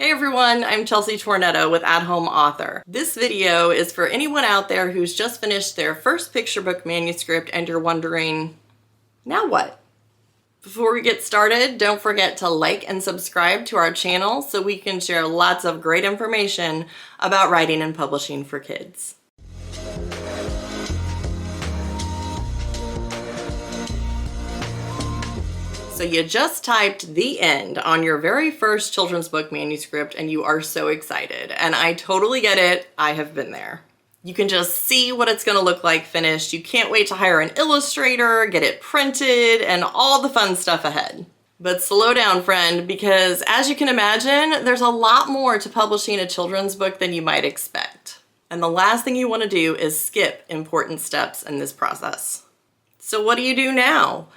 Hey everyone, I'm Chelsea Tornetto with At Home Author. This video is for anyone out there who's just finished their first picture book manuscript and you're wondering, now what? Before we get started, don't forget to like and subscribe to our channel so we can share lots of great information about writing and publishing for kids. So you just typed the end on your very first children's book manuscript and you are so excited. And I totally get it. I have been there. You can just see what it's going to look like finished. You can't wait to hire an illustrator, get it printed, and all the fun stuff ahead. But slow down, friend, because as you can imagine, there's a lot more to publishing a children's book than you might expect. And the last thing you want to do is skip important steps in this process. So what do you do now?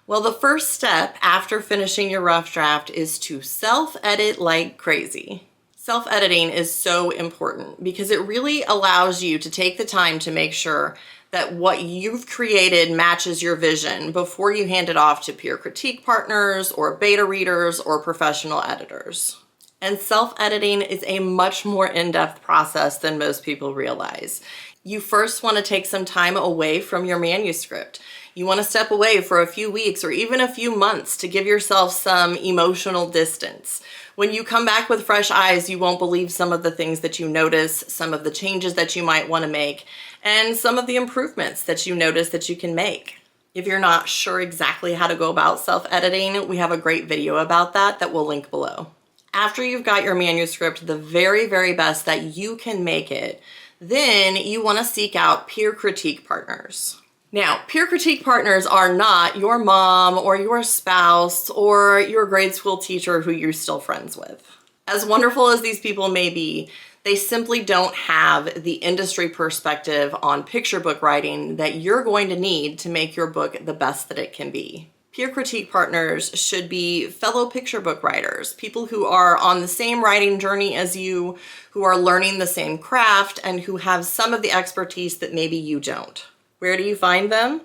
Well, the first step after finishing your rough draft is to self-edit like crazy. Self-editing is so important because it really allows you to take the time to make sure that what you've created matches your vision before you hand it off to peer critique partners or beta readers or professional editors. And self-editing is a much more in-depth process than most people realize. You first want to take some time away from your manuscript. You want to step away for a few weeks or even a few months to give yourself some emotional distance. When you come back with fresh eyes, you won't believe some of the things that you notice, some of the changes that you might want to make, and some of the improvements that you notice that you can make. If you're not sure exactly how to go about self-editing, we have a great video about that we'll link below. After you've got your manuscript the very, very best that you can make it, then you want to seek out peer critique partners. Now, peer critique partners are not your mom or your spouse or your grade school teacher who you're still friends with. As wonderful as these people may be, they simply don't have the industry perspective on picture book writing that you're going to need to make your book the best that it can be. Peer critique partners should be fellow picture book writers, people who are on the same writing journey as you, who are learning the same craft, and who have some of the expertise that maybe you don't. Where do you find them?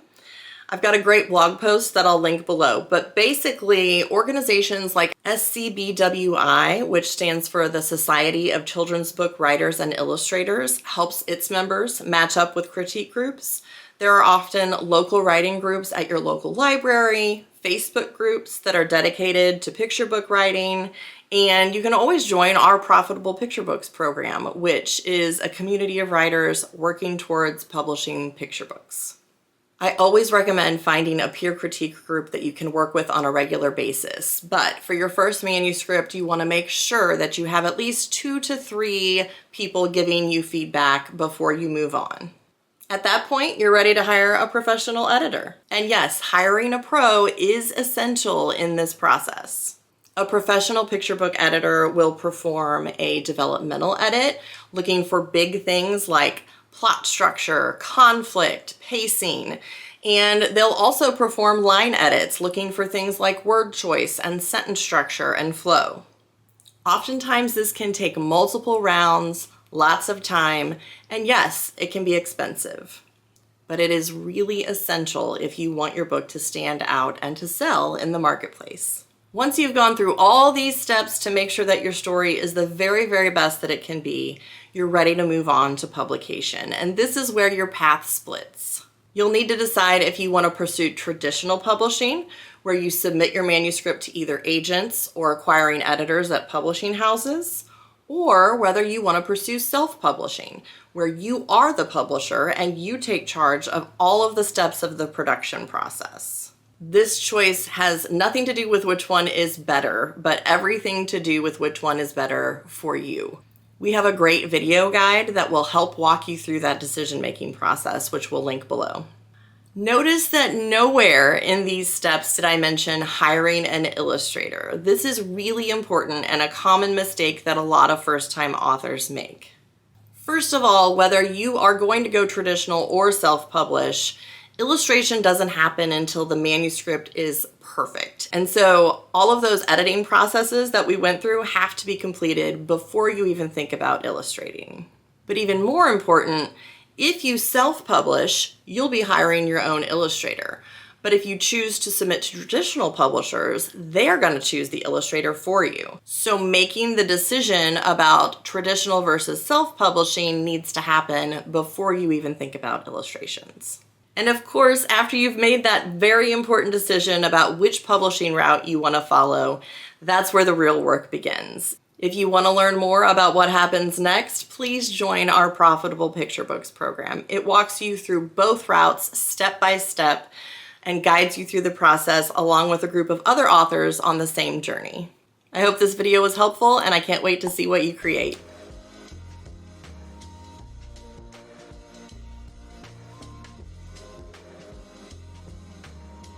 I've got a great blog post that I'll link below, but basically organizations like SCBWI, which stands for the Society of Children's Book Writers and Illustrators, helps its members match up with critique groups. There are often local writing groups at your local library, Facebook groups that are dedicated to picture book writing, and you can always join our Profitable Picture Books program, which is a community of writers working towards publishing picture books. I always recommend finding a peer critique group that you can work with on a regular basis, but for your first manuscript, you want to make sure that you have at least 2 to 3 people giving you feedback before you move on. At that point, you're ready to hire a professional editor. And yes, hiring a pro is essential in this process. A professional picture book editor will perform a developmental edit, looking for big things like plot structure, conflict, pacing, and they'll also perform line edits, looking for things like word choice and sentence structure and flow. Oftentimes, this can take multiple rounds, lots of time, and yes, it can be expensive. But it is really essential if you want your book to stand out and to sell in the marketplace. Once you've gone through all these steps to make sure that your story is the very, very best that it can be, you're ready to move on to publication. And this is where your path splits. You'll need to decide if you want to pursue traditional publishing, where you submit your manuscript to either agents or acquiring editors at publishing houses, or whether you want to pursue self-publishing, where you are the publisher and you take charge of all of the steps of the production process. This choice has nothing to do with which one is better, but everything to do with which one is better for you. We have a great video guide that will help walk you through that decision-making process, which we'll link below. Notice that nowhere in these steps did I mention hiring an illustrator. This is really important and a common mistake that a lot of first-time authors make. First of all, whether you are going to go traditional or self-publish, illustration doesn't happen until the manuscript is perfect. And so all of those editing processes that we went through have to be completed before you even think about illustrating. But even more important, if you self-publish, you'll be hiring your own illustrator. But if you choose to submit to traditional publishers, they're going to choose the illustrator for you. So making the decision about traditional versus self-publishing needs to happen before you even think about illustrations. And of course, after you've made that very important decision about which publishing route you want to follow, that's where the real work begins. If you want to learn more about what happens next, please join our Profitable Picture Books program. It walks you through both routes step by step and guides you through the process along with a group of other authors on the same journey. I hope this video was helpful, and I can't wait to see what you create.